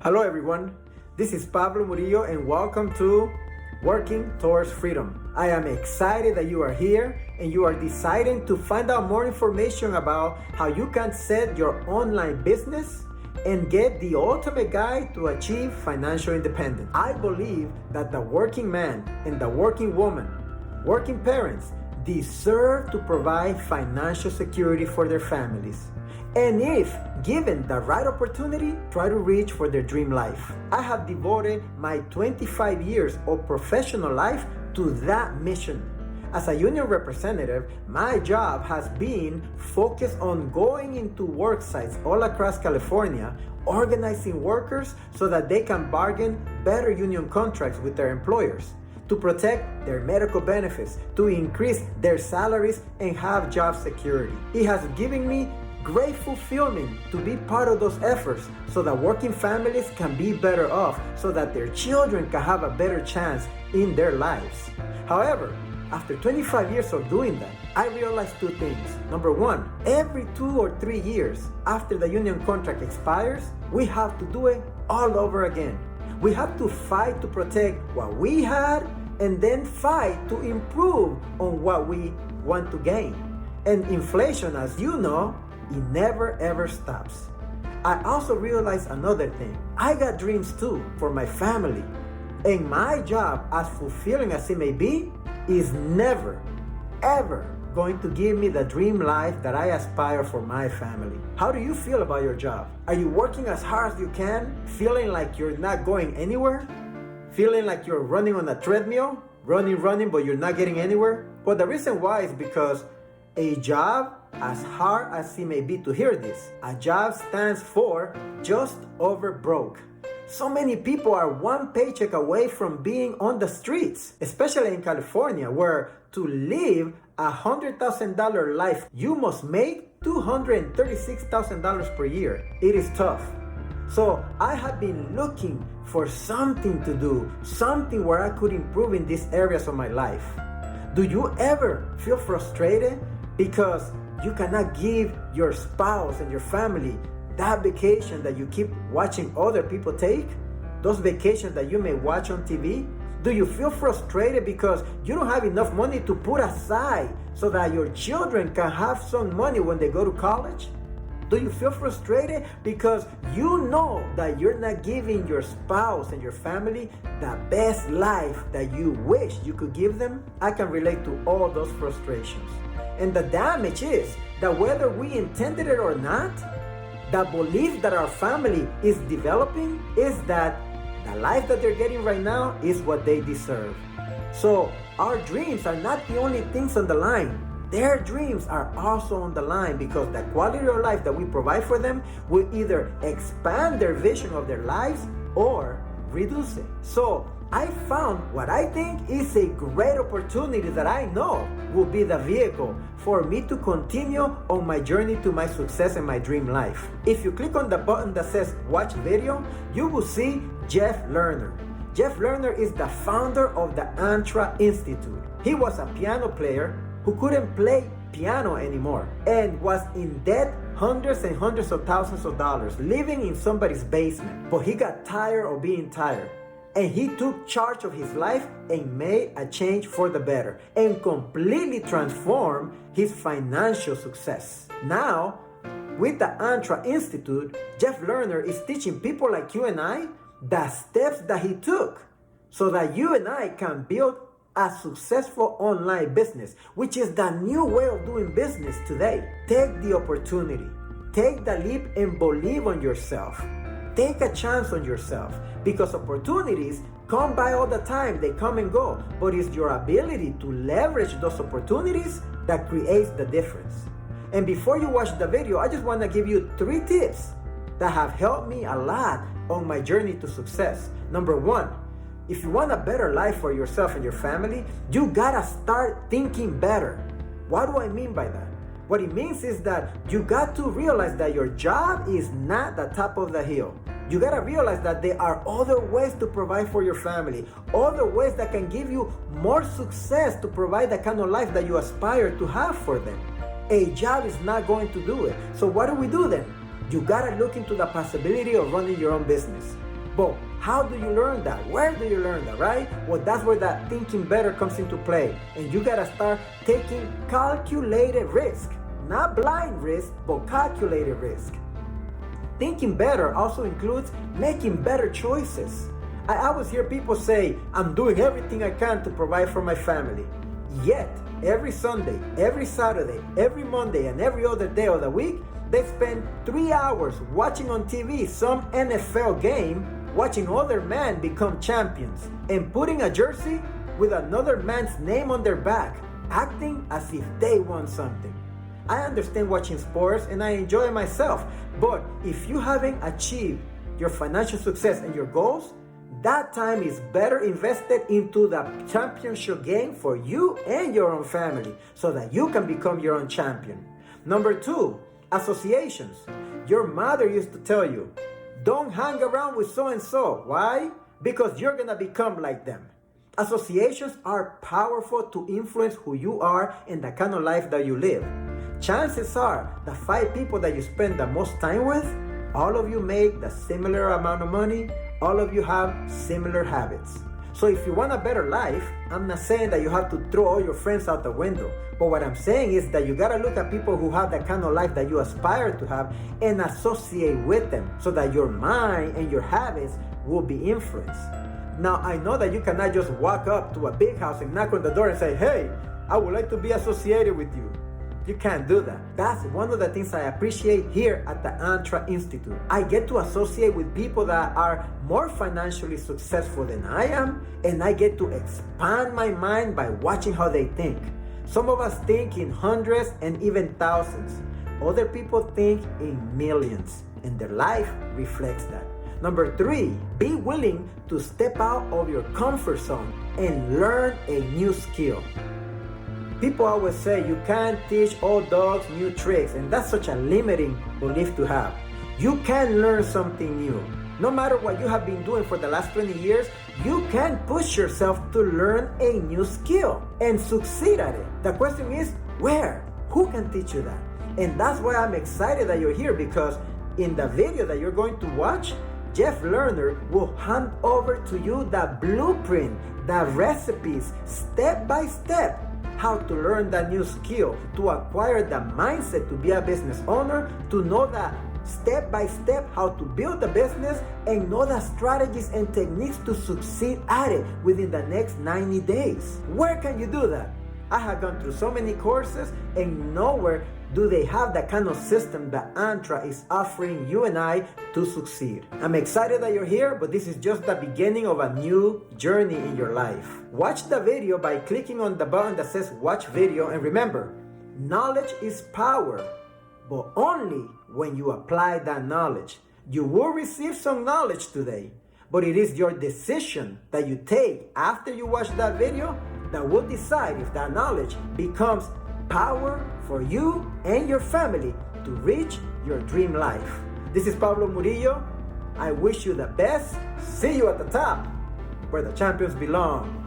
Hello everyone, this is Pablo Murillo and welcome to Working Towards Freedom. I am excited that you are here and you are deciding to find out more information about how you can set your online business and get the ultimate guide to achieve financial independence. I believe that the working man and the working woman, working parents, deserve to provide financial security for their families. And if given the right opportunity, try to reach for their dream life. I have devoted my 25 years of professional life to that mission. As a union representative, my job has been focused on going into work sites all across California, organizing workers so that they can bargain better union contracts with their employers, to protect their medical benefits, to increase their salaries and have job security. It has given me great fulfillment to be part of those efforts so that working families can be better off, so that their children can have a better chance in their lives. However, after 25 years of doing that, I realized two things. Number one, every 2 or 3 years after the union contract expires, we have to do it all over again. We have to fight to protect what we had and then fight to improve on what we want to gain. And inflation, as you know, it never ever stops. I also realized another thing. I got dreams too for my family. And my job, as fulfilling as it may be, is never, ever going to give me the dream life that I aspire for my family. How do you feel about your job? Are you working as hard as you can, feeling like you're not going anywhere? Feeling like you're running on a treadmill, running, but you're not getting anywhere? Well, the reason why is because a job, as hard as it may be to hear this, a job stands for just over broke. So many people are one paycheck away from being on the streets, especially in California, where to live $100,000 life, you must make $236,000 per year. It is tough. So I have been looking for something to do, something where I could improve in these areas of my life. Do you ever feel frustrated because you cannot give your spouse and your family that vacation that you keep watching other people take? Those vacations that you may watch on TV? Do you feel frustrated because you don't have enough money to put aside so that your children can have some money when they go to college? Do you feel frustrated because you know that you're not giving your spouse and your family the best life that you wish you could give them? I can relate to all those frustrations. And the damage is that whether we intended it or not, the belief that our family is developing is that the life that they're getting right now is what they deserve. So our dreams are not the only things on the line. Their dreams are also on the line, because the quality of life that we provide for them will either expand their vision of their lives or reduce it. So I found what I think is a great opportunity that I know will be the vehicle for me to continue on my journey to my success and my dream life. If you click on the button that says watch video, you will see Jeff Lerner. Jeff Lerner is the founder of the Antra Institute. He was a piano player who couldn't play piano anymore and was in debt hundreds and hundreds of thousands of dollars, living in somebody's basement. But he got tired of being tired, and he took charge of his life and made a change for the better and completely transformed his financial success. Now, with the Antra Institute, Jeff Lerner is teaching people like you and I the steps that he took so that you and I can build a successful online business, which is the new way of doing business today. Take the opportunity. Take the leap and believe on yourself. Take a chance on yourself, because opportunities come by all the time. They come and go, but it's your ability to leverage those opportunities that creates the difference. And before you watch the video, I just want to give you 3 tips that have helped me a lot on my journey to success. Number 1, if you want a better life for yourself and your family, you gotta start thinking better. What do I mean by that? What it means is that you got to realize that your job is not the top of the hill. You gotta realize that there are other ways to provide for your family, other ways that can give you more success to provide the kind of life that you aspire to have for them. A job is not going to do it. So what do we do then? You gotta look into the possibility of running your own business. But how do you learn that? Where do you learn that, right? Well, that's where that thinking better comes into play. And you gotta start taking calculated risk. Not blind risk, but calculated risk. Thinking better also includes making better choices. I always hear people say, I'm doing everything I can to provide for my family. Yet, every Sunday, every Saturday, every Monday, and every other day of the week, they spend 3 hours watching on TV some NFL game, watching other men become champions, and putting a jersey with another man's name on their back, acting as if they won something. I understand watching sports and I enjoy it myself, but if you haven't achieved your financial success and your goals, that time is better invested into the championship game for you and your own family so that you can become your own champion. Number 2, associations. Your mother used to tell you, don't hang around with so-and-so. Why? Because you're going to become like them. Associations are powerful to influence who you are and the kind of life that you live. Chances are the 5 people that you spend the most time with, all of you make the similar amount of money, all of you have similar habits. So if you want a better life, I'm not saying that you have to throw all your friends out the window. But what I'm saying is that you gotta look at people who have the kind of life that you aspire to have and associate with them so that your mind and your habits will be influenced. Now, I know that you cannot just walk up to a big house and knock on the door and say, hey, I would like to be associated with you. You can't do that. That's one of the things I appreciate here at the Antra Institute. I get to associate with people that are more financially successful than I am, and I get to expand my mind by watching how they think. Some of us think in hundreds and even thousands. Other people think in millions, and their life reflects that. Number 3, be willing to step out of your comfort zone and learn a new skill. People always say you can't teach old dogs new tricks, and that's such a limiting belief to have. You can learn something new. No matter what you have been doing for the last 20 years, you can push yourself to learn a new skill and succeed at it. The question is, where? Who can teach you that? And that's why I'm excited that you're here, because in the video that you're going to watch, Jeff Lerner will hand over to you the blueprint, the recipes, step by step, how to learn that new skill, to acquire the mindset to be a business owner, to know that step by step how to build a business, and know the strategies and techniques to succeed at it within the next 90 days. Where can you do that? I have gone through so many courses, and nowhere do they have the kind of system that Antra is offering you and I to succeed. I'm excited that you're here, but this is just the beginning of a new journey in your life. Watch the video by clicking on the button that says watch video, and remember, knowledge is power, but only when you apply that knowledge. You will receive some knowledge today, but it is your decision that you take after you watch that video that will decide if that knowledge becomes power for you and your family to reach your dream life. This is Pablo Murillo. I wish you the best. See you at the top, where the champions belong.